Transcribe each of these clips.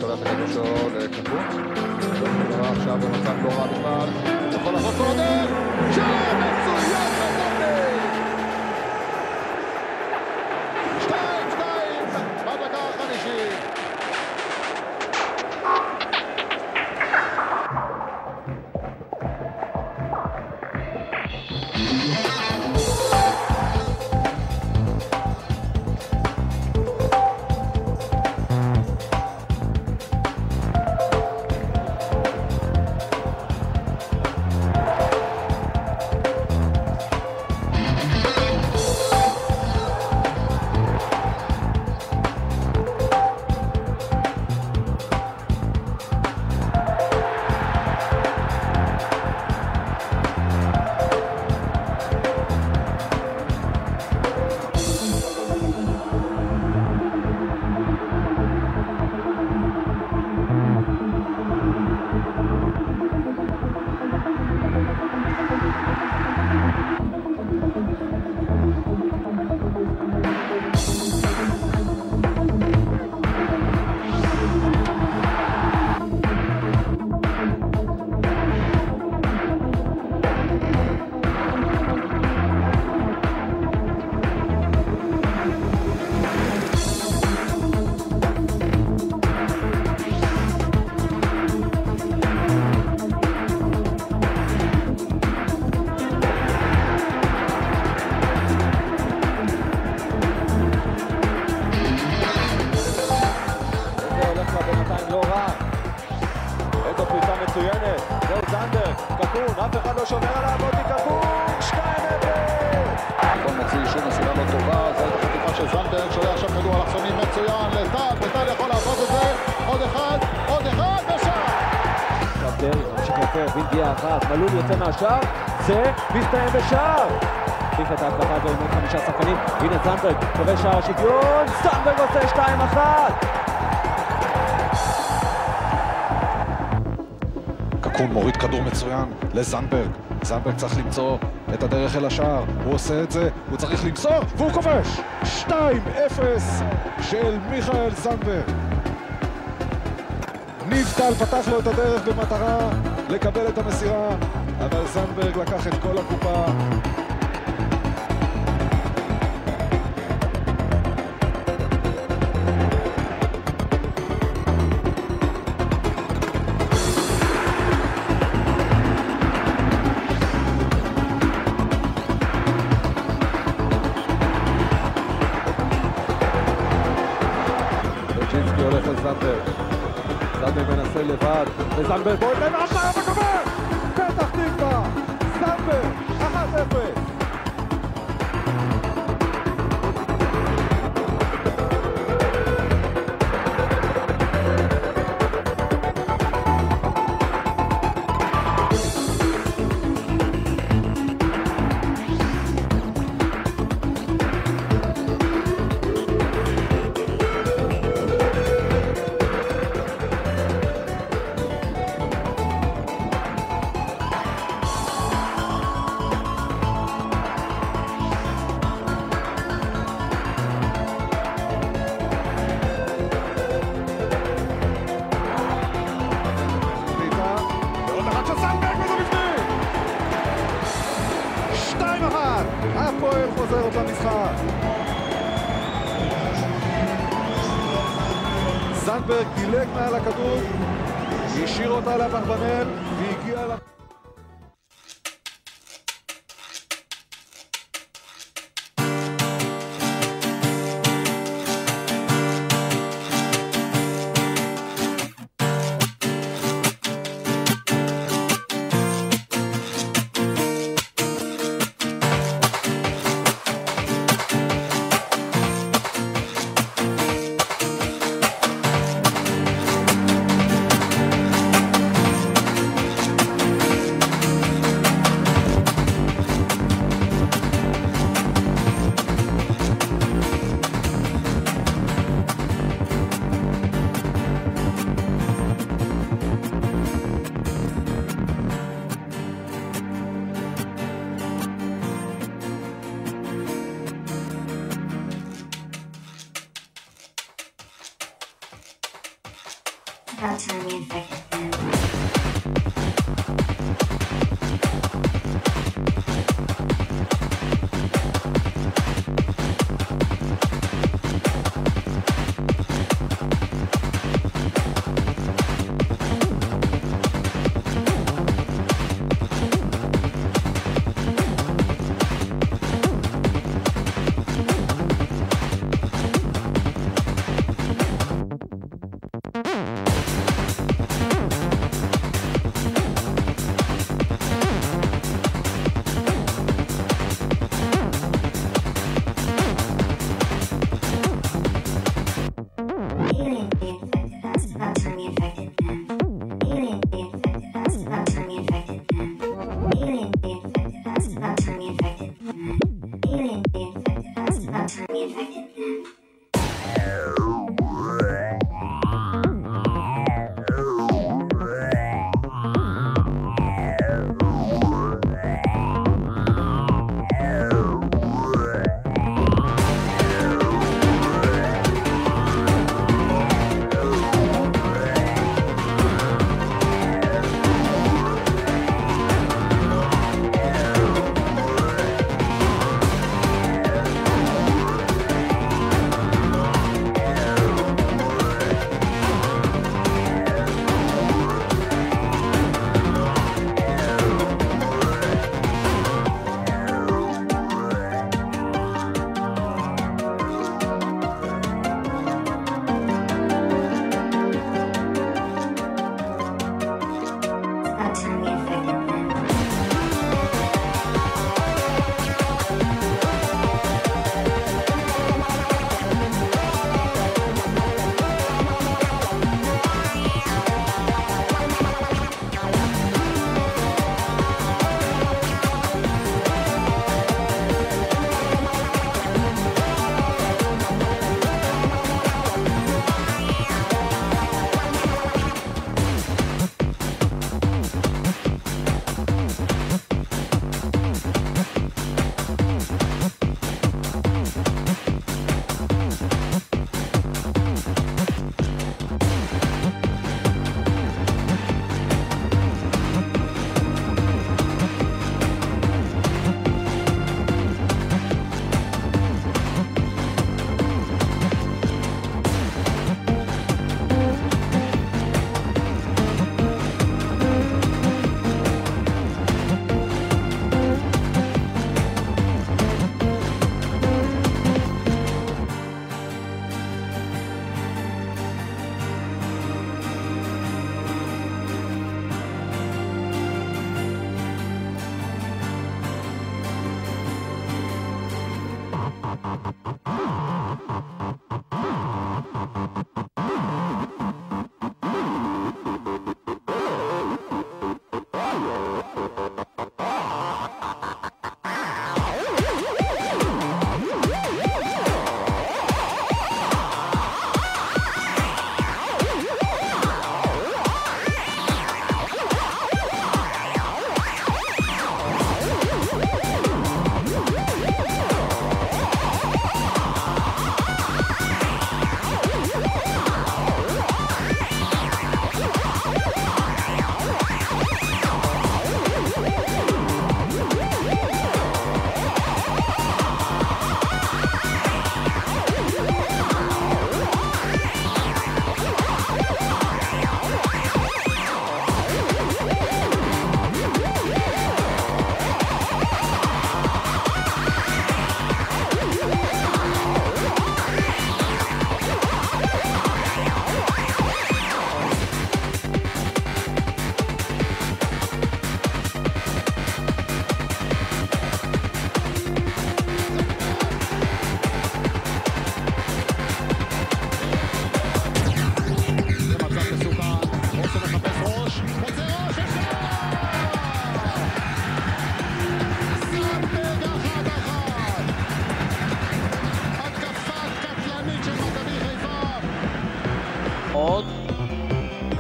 שולח את הכדור שלו לקקון. עכשיו במצב לא רע בכלל. יכול לעשות לו דרך. שם מצוין לזנברג. 2-2 בדקה החמישית. אף אחד לא שומר עליו, מוטי קקון, 2-0. קקון מוציא שום מסירה לא טובה, זה החטיפה של זנברג, שולח עכשיו כדור אלכסונים מצוין לטל, וטל יכול לעשות את זה, עוד אחד, ושער! עכשיו דרעי, ממשיך יפה, בנגיעה אחת, מלול יוצא מהשער, זה מסתיים בשער! תחיף את ההתקפה הזו עם עוד 5 שחקנים, הנה זנברג, כובש שער השוויון, זנברג עושה 2-1! קקון מוריד כדור מצוין לזנברג. זנברג צריך למצוא את הדרך אל השער. הוא עושה את זה, הוא צריך למסור, והוא כובש! 2-0 של מיכאל זנברג. ניב טל פתח לו את הדרך במטרה לקבל את המסירה, אבל זנברג לקח את כל הקופה. הולך על זנברג, זנברג מנסה לבד, וזנברג בועט להם השער וכובש! פתח תקווה, זנברג, 1-0. חוזרת למשחק. זנדברג דילג מעל הכדור, השאיר אותה לאברבנאל והגיע לה... About time we infected them.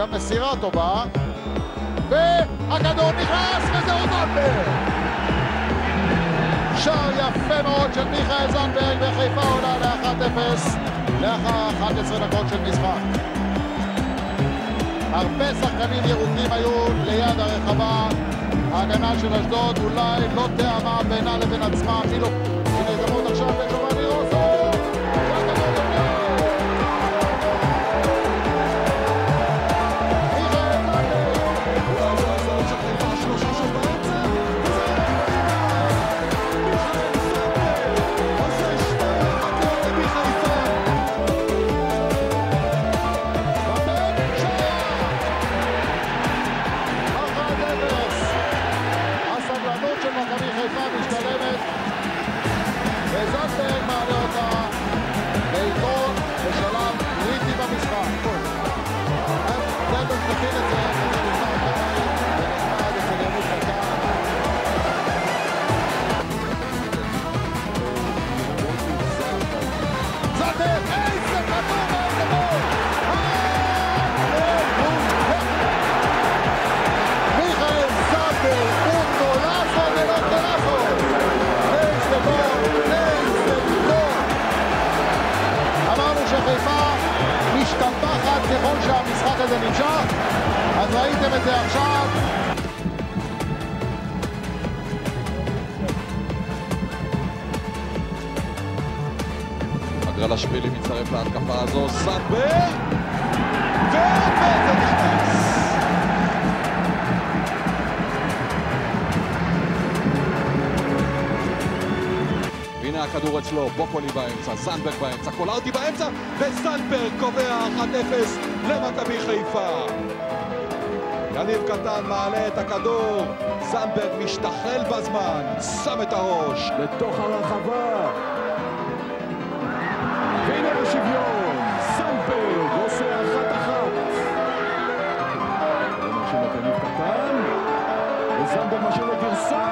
גם מסירה טובה, והכדור נכנס, וזהו זנדברג! שער יפה מאוד של מיכאל זנדברג, וחיפה עולה ל-1-0 לאחר 11 דקות של משחק. הרבה שחקנים ירוקים היו ליד הרחבה, ההגנה של אשדוד אולי לא תאמה בינה לבין עצמה, אפילו הנה הזדמנות עכשיו לג'ובאני רוסו! וזנדברג מעלה אותה ליתרון בשלב קריטי במשחק. זנדברג מכין את זה, וזה נשמע כמי ונחמד אצל יניב קטן. זנדברג, איזה כדור מהגדול! מיכאל זנדברג, הוא גולאסו ולא גולאסו! איזה גול! אמרנו שחיפה משתפחת ככל שהמשחק הזה נמשך, אז ראיתם את זה עכשיו. מגרלשווילי מצטרף להתקפה הזו, זנדברג! וזה נכנס! הנה הכדור אצלו, בוקולי באמצע, זנדברג באמצע, קולאוטי באמצע, וזנדברג קובע 1-0 למכבי חיפה. יניב קטן מעלה את הכדור, זנדברג משתחל בזמן, שם את הראש לתוך הרחבה. והנה השוויון, זנדברג עושה 1-1. משהו את יניב קטן, וזנדברג משהו לגרסה.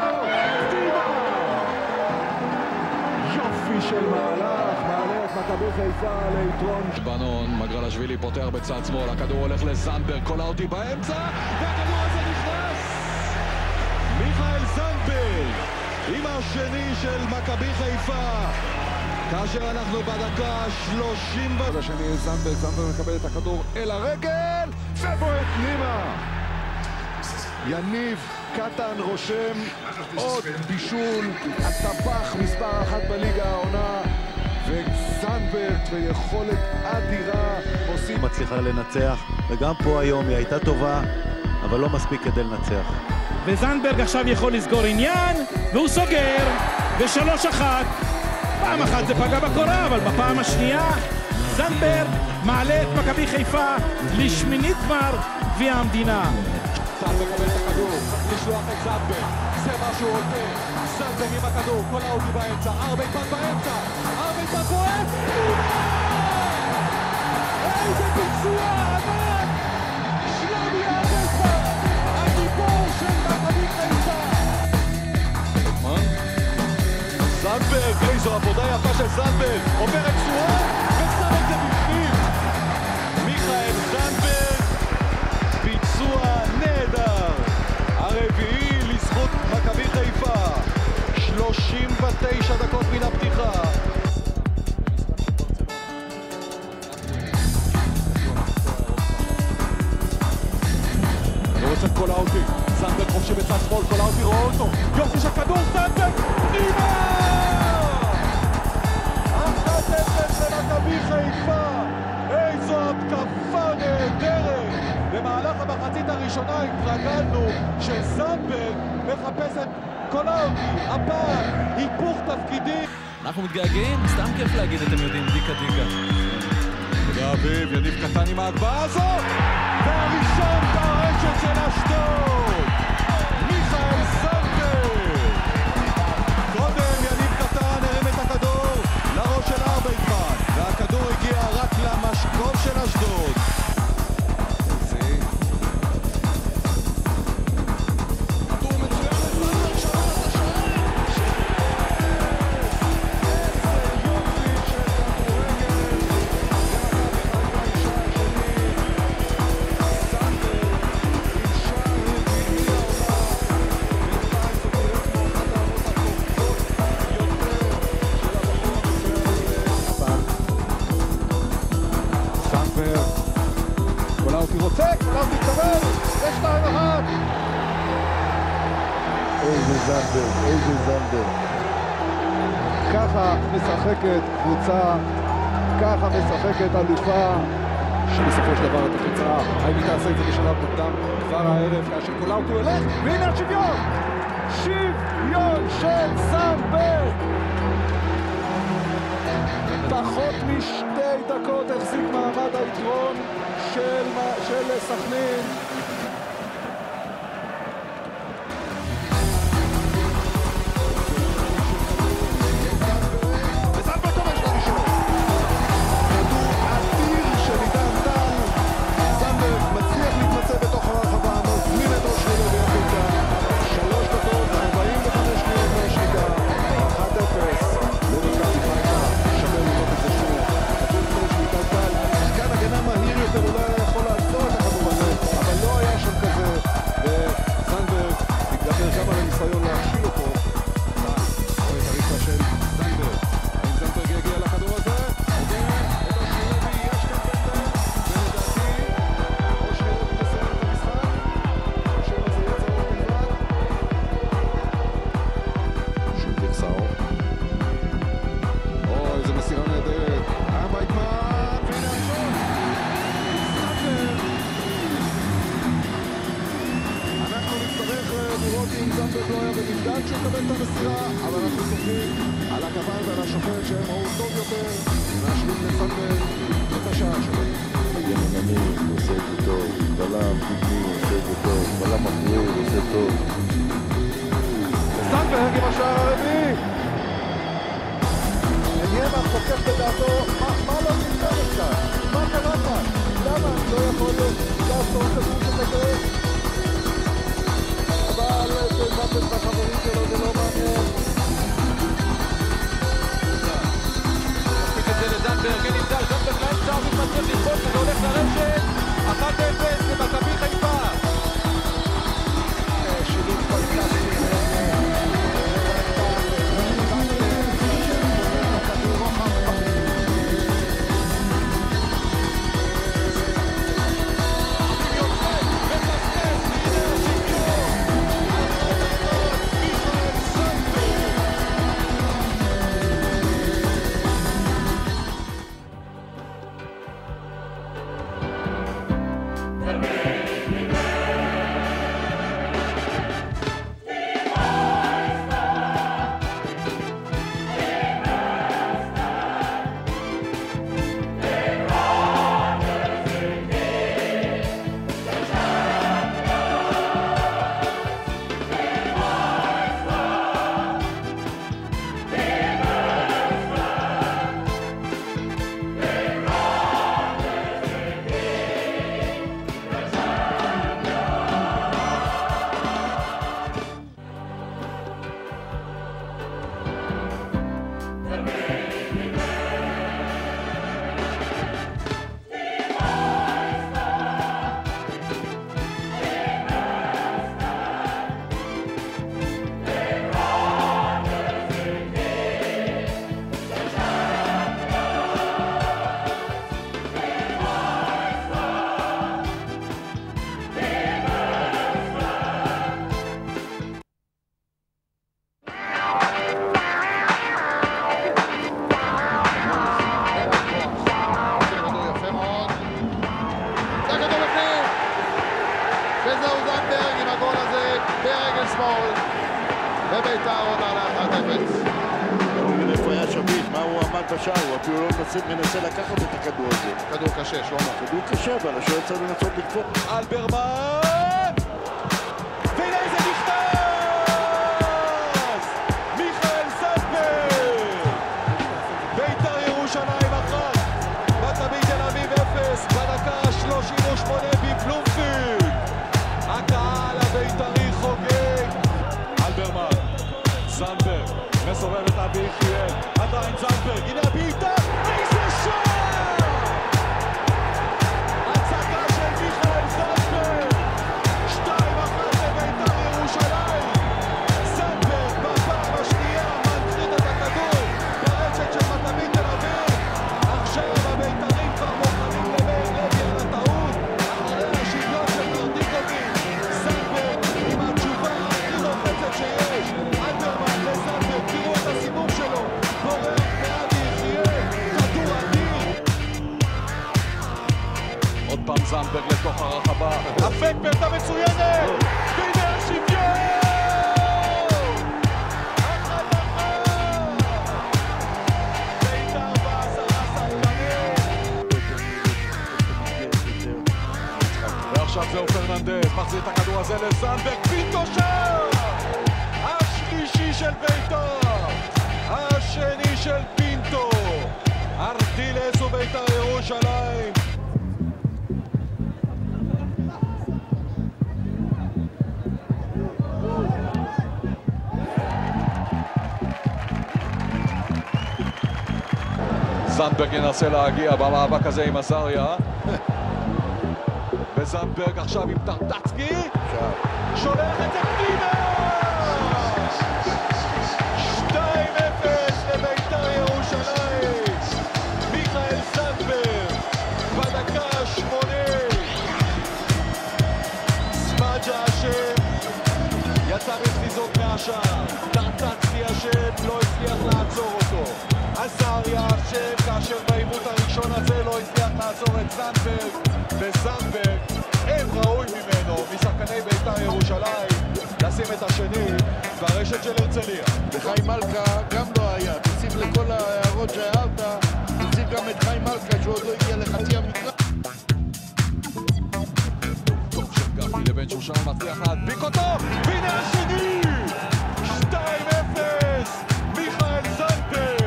של מהלך, מעלה את מכבי חיפה ליתרון. בנון, מגרלשווילי פותח בצד שמאל, הכדור הולך לזנדברג, קולאוטי באמצע, והכדור הזה נכנס! מיכאל זנדברג עם השני של מכבי חיפה, כאשר אנחנו בדקה 30. השני זנדברג מקבל את הכדור אל הרגל, ובועט פנימה. יניב קטן רושם עוד בישול, הטבח מספר 1 בליגה העונה, וזנדברג ביכולת אדירה עושים. מצליחה לנצח, וגם פה היום היא הייתה טובה, אבל לא מספיק כדי לנצח. וזנדברג עכשיו יכול לסגור עניין, והוא סוגר ב-3-1. פעם אחת זה פגע בקורה, אבל בפעם השנייה זנדברג מעלה את מכבי חיפה לשמינית גמר גביע המדינה. זנדברג מקבל את הכדור, לשלוח את זנדברג, זה מה שהוא עושה. זנדברג עם הכדור, קולאוטי באמצע, ארבייטמן באמצע, ארבייטמן בועט! איזה ביצוע ענק! שלומי ארבייטמן, הגיבור של מכבי חיפה! זנדברג, איזו עבודה יפה של זנדברג, עובר את צורה ושם את זה בפנים. מיכאל זנדברג, ביצוע נהדר, הרביעי לזכות מכבי חיפה, 39 דקות מן הפתיחה. זה רוצה קולאוטי, זנדברג חופשי בצד שמאל, קולאוטי רואה אותו, יופי של כדור, זנדברג, פנימה! 1-0 למכבי חיפה, איזו התקפה נהדרת! במהלך המחצית הראשונה התרגלנו שזנדברג מחפש את קולאוטי, הפעם היפוך תפקידים. אנחנו מתגעגעים, סתם כיף להגיד, אתם יודעים, דיקה דיקה. תודה אביב, יניב קטן עם ההגבהה הזאת, והראשון ברשת של אשדוד, מיכאל זנדברג. קודם יניב קטן הרים את הכדור לראש של ארבייטמן, והכדור הגיע רק למשקוף של אשדוד. איזה זנדברג, איזה זנדברג. ככה משחקת קבוצה, ככה משחקת אלופה. שבסופו של דבר את התוצאה, האם היא תעשה את זה בשלב מוקדם כבר הערב, כאשר כל אאוט הוא ילך, והנה השוויון! שוויון של זנדברג! פחות משתי דקות החזיק מעמד היתרון של סכנין. זנדברג לא היה במבדל כשהוא מקבל את המסירה, אבל אנחנו סומכים על הכוון ועל השופט שהם ראו טוב יותר להשלים לזנדברג את השער שלו. מגן ימני עושה את זה טוב, בלם קדמי עושה את זה טוב, בלם אחורי עושה טוב. זנדברג עם השער הרביעי! עניינה חוקף בדעתו, מה לא נמצא כאן? מה קרה כאן? למה? לא יכול להיות לעשות כזאת שכזה? אבל זנדברג והחברים שלו זה לא מעניין. מספיק את זה לזנדברג, אין נמצא, זנדברג לאמצע, הוא מתמצב ללחוץ, וזה הולך לרשת, 1-0 למכבי חיפה. שילוב פנטסטי. וביתר עוד על 1-0. איפה היה שביט? מה הוא עמד בשער? הוא אפילו לא מנסה לקחת את הכדור הזה. כדור קשה, שלמה. כדור קשה, אבל השוער צריך לנסות לקפוא. אלברמן! והנה איזה נכנס! מיכאל זנדברג! ביתר ירושלים 1, מכבי תל אביב 0, בדקה 38 בבלומפילד. הקהל הבית"רי חוגג. אלברמן, זנדברג, מסובב את אבי יחיאל, עדיין זנדברג, הנה הבעיטה, איזה שער! הצגה של מיכאל זנדברג! מצוינת! והנה השוויון! 1-1! בית"ר ועכשיו זהו פרננדס, מחזיר את הכדור הזה לזנדברג, פינטו שער! השלישי של בית"ר, השני של פינטו, ארדילס ובית"ר ירושלים. זנדברג ינסה להגיע במאבק הזה עם עזריה. וזנדברג עכשיו עם טרטצקי, שולח את זה פנימה! 2-0 לבית"ר ירושלים. מיכאל זנדברג בדקה 80. סמאג'ה אשם, יצא בפזיזות מהשער. טרטצקי אשם, לא הצליח לעצור אותו. עזריה אשם, כאשר בעימות הראשון הזה לא הצליח לעצור את זנדברג. וזנדברג, אין ראוי ממנו, משחקני בית"ר ירושלים, לשים את השני ברשת של הרצליה. וחיים מלכה גם לא היה, תוסיף לכל ההערות שהערת, תוסיף גם את חיים מלכה שהוא עוד לא הגיע לחצי המקרא. טוב של גפי לבן שושן, מצליח להדביק אותו, והנה השני! 2-0, מיכאל זנדברג.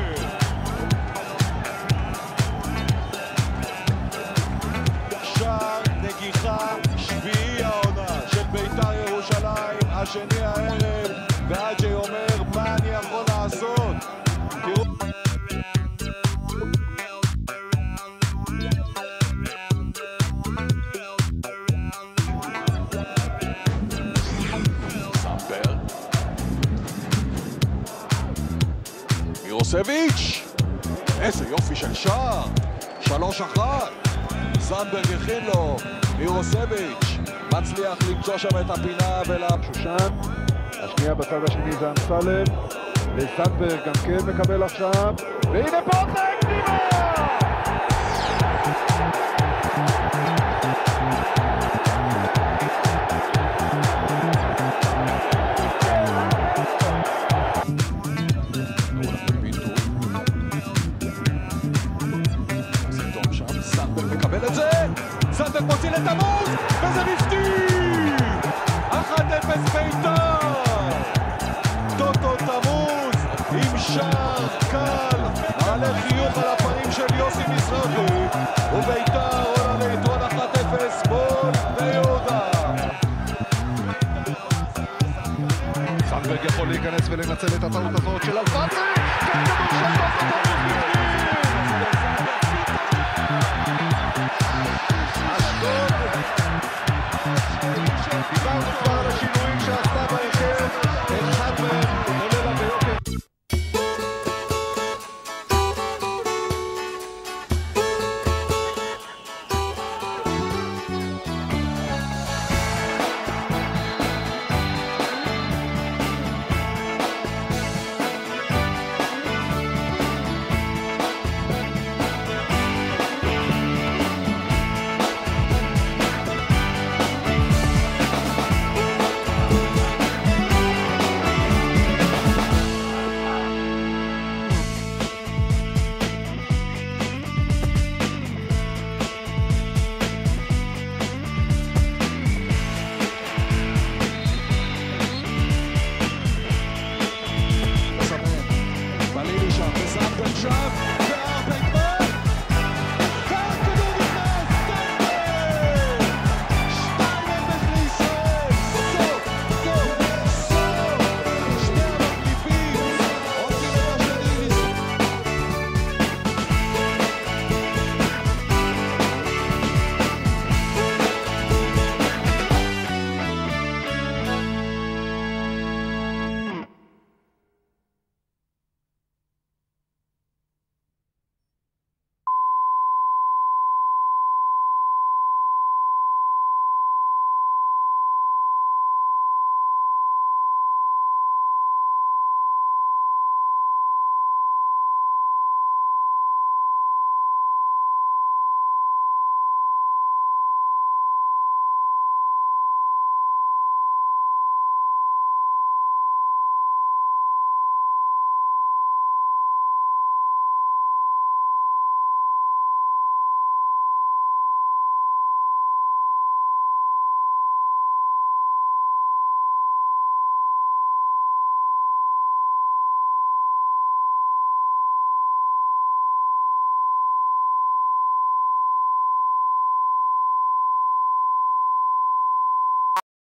נגיחה שביעי העונה של בית"ר ירושלים, השני הערב, ואג'י אומר מה אני יכול לעשות. תראו זנדברג, מירוסביץ', איזה יופי של שער, 3-1. זנדברג הכין לו, מירוסביץ' מצליח למצוא שם את הפינה שושן, השנייה בצד השני זה אמסלם, וזנדברג גם כן מקבל עכשיו, והנה בוטק פנימה! זנדברג מוציא לתמוז, וזה מפתיע! 1-0 בית"ר! טוטו תמוז עם שער קל, מעלה חיוך על הפנים של יוסי מזרחי, ובית"ר עולה ליתרון 1-0 מול בני יהודה. זנדברג יכול להיכנס ולנצל את הטעות הזאת של אלפסי, והכדור של תוטו תמוז מפתיע!